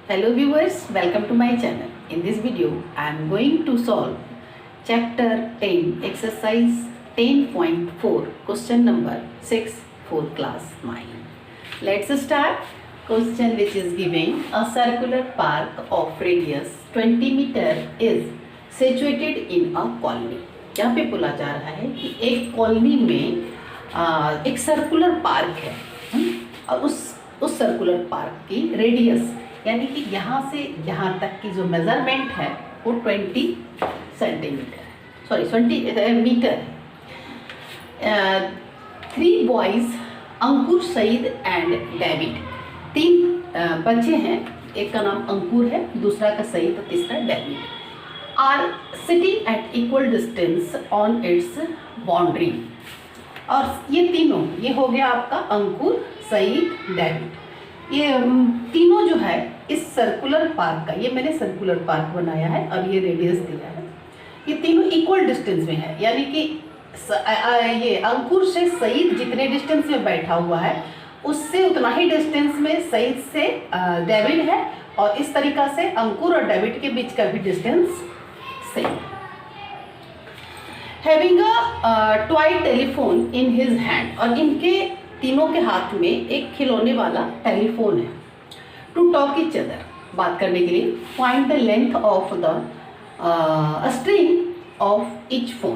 Hello viewers, welcome to my channel. In this video, I am going to solve chapter 10, exercise 10.4, question number 6 for class 9. Let's start. Question which is giving a circular park of radius 20 meter is situated in a colony. यहाँ पे बोला जा रहा है कि एक colony में एक सर्कुलर पार्क है और उस सर्कुलर पार्क की रेडियस यानी कि यहाँ से यहाँ तक की जो मेजरमेंट है वो 20 सेंटीमीटर है, सॉरी 20 मीटर है। 3 boys Ankur, Saeed and David, 3 बच्चे हैं, एक का नाम अंकुर है, दूसरा का सईद, तीसरा David, are sitting at equal distance on its boundary. और ये तीनों, ये हो गया आपका अंकुर, सईद, डेविड, ये तीनों जो है इस सर्कुलर पार्क का, ये मैंने सर्कुलर पार्क बनाया है और ये रेडियस दिया है, ये तीनों इक्वल डिस्टेंस में है, यानी कि ये अंकुर से सईद जितने डिस्टेंस में बैठा हुआ है उससे उतना ही डिस्टेंस में सईद से डेविड है, और इस तरीक़ा से अंकुर और डेविड के बीच का भी distance same. Having a toy telephone in his hand, और इनके तीनों के हाथ में एक खिलौने वाला टेलीफोन है। टू टॉक ईच अदर, बात करने के लिए। Find the length of the string of each phone,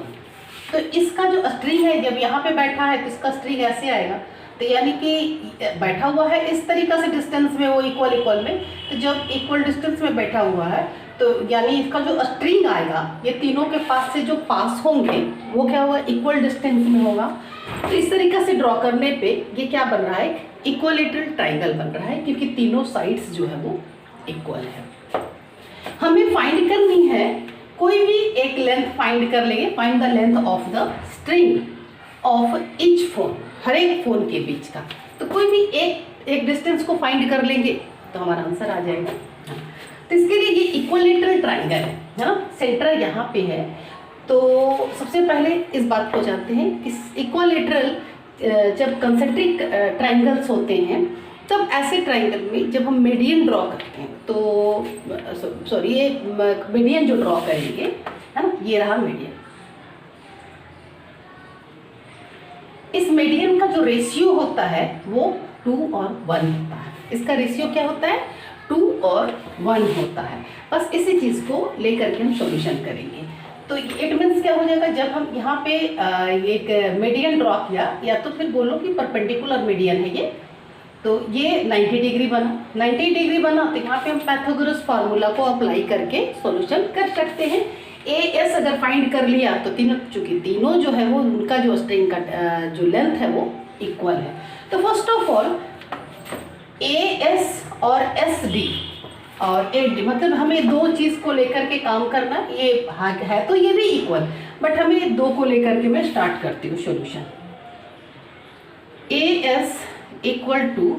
तो इसका जो स्ट्रिंग है, जब यहाँ पे बैठा है तो इसका स्ट्रिंग ऐसे आएगा, तो यानी कि बैठा हुआ है इस तरीक़ा से डिस्टेंस में, वो इक्वल में, तो जब इक्वल डिस्टेंस में बैठा हुआ है तो यानी इसका जो स्ट्रिंग आएगा ये तीनों के पास से जो पास होंगे वो क्या होगा, इक्वल डिस्टेंस में होगा। तो इस तरीक़े से ड्रॉ करने पे ये क्या बन रहा है, इक्वलेटरल ट्राइंगल बन रहा है, क्योंकि तीनों साइड्स जो है वो इक्वल है। हमें फाइंड करनी है, कोई भी एक लेंथ फाइंड कर लेंगे। Find the length of the string of each phone, हर एक फ़ोन के बीच का, तो कोई भी एक डिस्टेंस को फाइंड कर लेंगे तो हमारा आंसर आ जाएगा। तो इसके लिए ये इक्वलेटरल ट्राइंगल है ना, सेंटर यहाँ पे है। तो सबसे पहले इस बात को जानते हैं कि इक्वलेटरल जब कंसेंट्रिक ट्राइंगल्स होते हैं तब ऐसे ट्राइंगल में जब हम मीडियन ड्रॉ करते हैं तो सॉरी ये मीडियन जो ड्रॉ करेंगे है ना, ये रहा मीडियन। इस मीडियन का जो रेशियो होता है वो 2 और 1 होता है। इसका रेशियो क्या होता है, 2 और 1 होता है। बस इसी चीज़ को लेकर के हम सॉल्यूशन करेंगे। तो इट मीन्स क्या हो जाएगा, जब हम यहाँ पे एक मीडियन ड्रॉ किया, या तो फिर बोलो कि परपेंडिकुलर मीडियन है ये, तो ये 90 डिग्री बना, 90 डिग्री बना, तो यहाँ पे हम पाइथागोरस फार्मूला को अप्लाई करके सॉल्यूशन कर सकते हैं। AS अगर फाइंड कर लिया तो तीनों, चूँकि तीनों जो है वो उनका जो स्ट्रिंग का जो लेंथ है वो इक्वल है। तो फर्स्ट ऑफ ऑल AS और SD और AD, मतलब हमें दो चीज़ को लेकर के काम करना, ये है तो ये भी इक्वल, बट हमें दो को लेकर के मैं स्टार्ट करती हूँ solution. AS equal to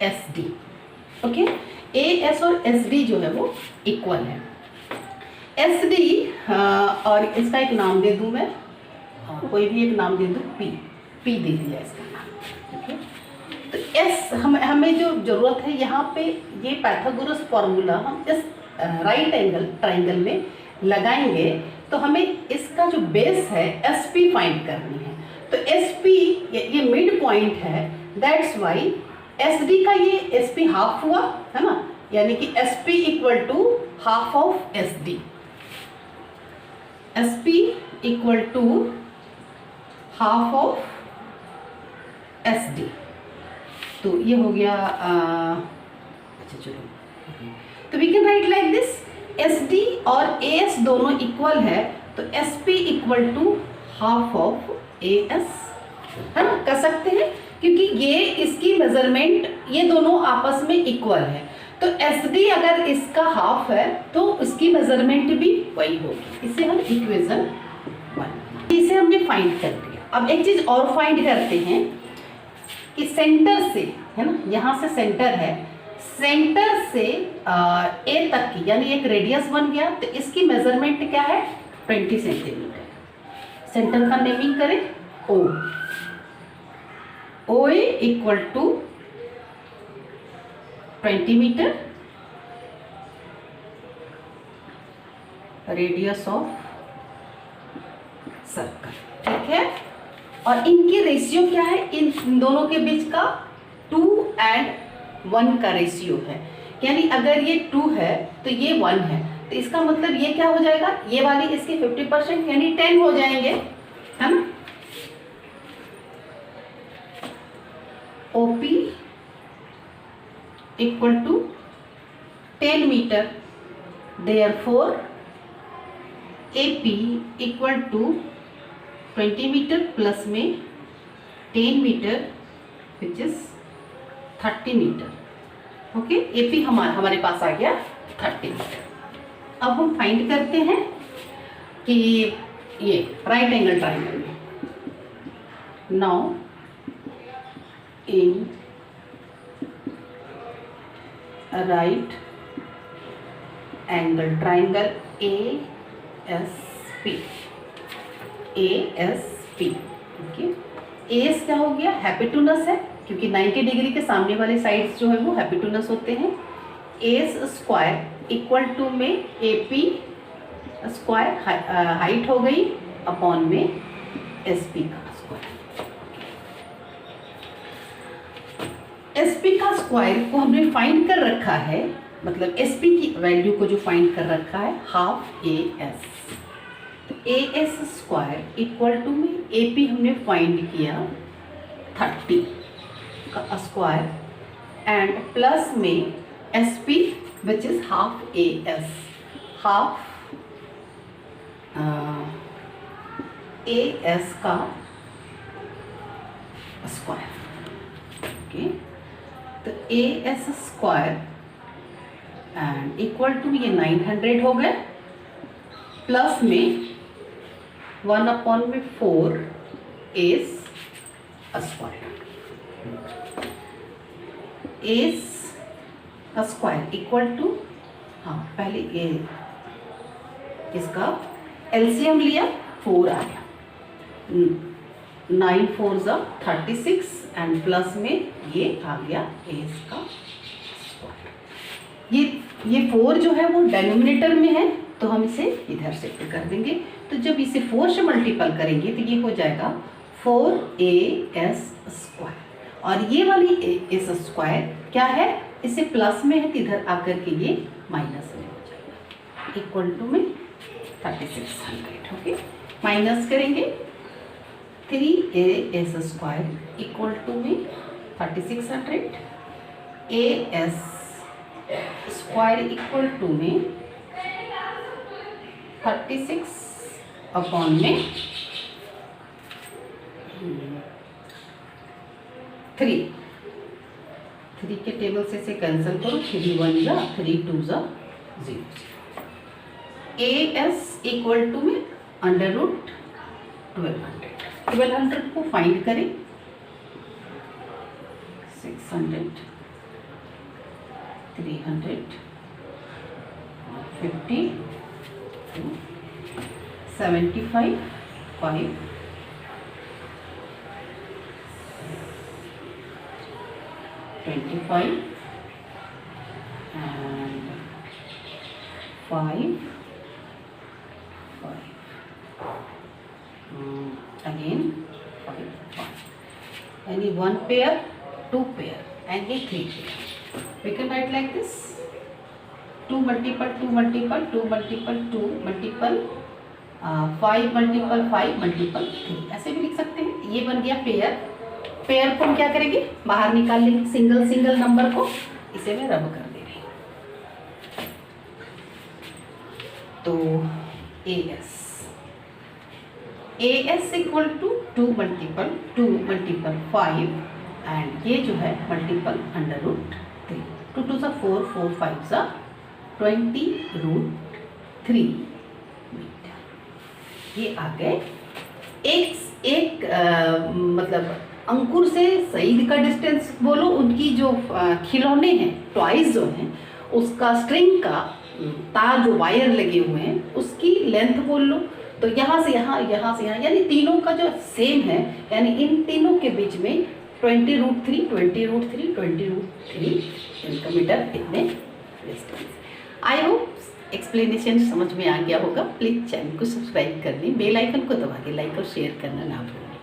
SD, okay, AS और SD जो है वो इक्वल है। SD और इसका एक नाम दे दूँ मैं, कोई भी एक नाम दे दूँ, P दे दिया इसका नाम, ओके। तो S हमें जो ज़रूरत है यहाँ पे, ये पाइथागोरस फार्मूला हम इस राइट एंगल ट्राइंगल में लगाएंगे तो हमें इसका जो बेस है SP फाइंड करनी है। तो SP ये मिड पॉइंट है, दैट्स वाई SD का ये SP हाफ हुआ है ना, यानी कि SP equal to half of SD, SP equal to half of SD। तो ये हो गया, अच्छा चलो, तो we can write like this, SD और AS दोनों इक्वल है, तो SP equal to half of AS, है ना, कर सकते हैं, क्योंकि ये इसकी मेजरमेंट ये दोनों आपस में इक्वल है। तो SD अगर इसका हाफ है तो इसकी मेजरमेंट भी वही होगी। इसे हम इक्वेशन 1, इसे हमने फाइंड कर दिया। अब एक चीज़ और फाइंड करते हैं कि सेंटर से, है ना, यहाँ से सेंटर है, सेंटर से A तक की, यानी एक रेडियस बन गया, तो इसकी मेजरमेंट क्या है, 20 सेंटीमीटर। सेंटर का नेमिंग करें O, OA equal to 20 metre, radius of circle, ठीक है। और इनकी रेशियो क्या है, इन दोनों के बीच का 2:1 का रेशियो है। यानी अगर ये 2 है तो ये 1 है, तो इसका मतलब ये क्या हो जाएगा, ये वाली इसकी 50% यानी 10 हो जाएंगे, है ना। OP equal to 10 metre, therefore AP equal to 20 metre plus में 10 metre which is 30 metre. Okay, AP हमारे पास आ गया 30 मीटर। अब हम फाइंड करते हैं कि ये राइट एंगल ट्राइंगल में, now in right angle triangle ASP, okay. S क्या हो गया, हैपिटूनस है, क्योंकि 90 डिग्री के सामने वाले साइड्स जो है वो हैपिटूनस होते हैं। एस स्क्वायर इक्वल टू में AP स्क्वायर हाइट हो गई अपॉन में SP का स्क्वायर। SP का स्क्वायर को हमने फाइंड कर रखा है, मतलब SP की वैल्यू को जो फाइंड कर रखा है हाफ AS। तो AS स्क्वायर इक्वल टू में AP हमने फाइंड किया 30 का स्क्वायर एंड प्लस में SP which is half AS, half AS का स्क्वायर, ओके। तो AS square and equal to ये 900 हो गए, प्लस में 1/4 S square. S square equal to, हाँ पहले ये इसका एलसीएम लिया 4 आ गया, 9 4 36 एंड प्लस में ये आ गया एस का स्क्वायर। ये 4 जो है वो डेनोमिनेटर में है तो हम इसे इधर शिफ्ट कर देंगे। तो जब इसे 4 से मल्टीपल करेंगे तो ये हो जाएगा 4AS स्क्वायर, और ये वाली एस स्क्वायर क्या है, इसे प्लस में है तो इधर आकर के ये माइनस में हो जाएगा, इक्वल टू में 3600। ओके, माइनस करेंगे 3AS स्क्वायर इक्वल टू में 3600, AS स्क्वायर इक्वल टू में 36 अपॉन में 3 के टेबल से इसे कैंसिल करो, 3 1 जा 3 2 जा 0। AS इक्वल टू में अंडर रूट 1200 को फाइंड करें, 600 300 50 75 5 25 and 5 again 5 यानी 1 pair 2 pair and ये 3 pair। We can write like this, 2 multiple 2 multiple 2 multiple 2 multiple 5 multiple 5 multiple 3, ऐसे भी लिख सकते हैं। ये बन गया पेयर। पेयर को हम क्या करेंगे, बाहर निकाल लेंगे सिंगल सिंगल नंबर को, इसे मैं रब कर दे रही हूँ। तो AS equal to 2 multiple 5 and ये जो है मल्टीपल अंडर रूट 3, 2 2 सा 4 4 5 सा 20 रूट 3 मीटर। ये आ गए एक मतलब अंकुर से सईद का डिस्टेंस बोलो, उनकी जो खिलौने हैं टॉयज जो हैं उसका स्ट्रिंग का तार जो वायर लगे हुए हैं उसकी लेंथ बोल लो। तो यहाँ से यहाँ यानी तीनों का जो सेम है, यानी इन तीनों के बीच में 20 रूट 3 20 रूट 3 20 रूट 3 मीटर इतने डिस्टेंस। आई होप एक्सप्लेनेशन समझ में आ गया होगा। प्लीज़ चैनल को सब्सक्राइब कर लें, बेल आइकन को दबा दें, लाइक और शेयर करना ना भूलें।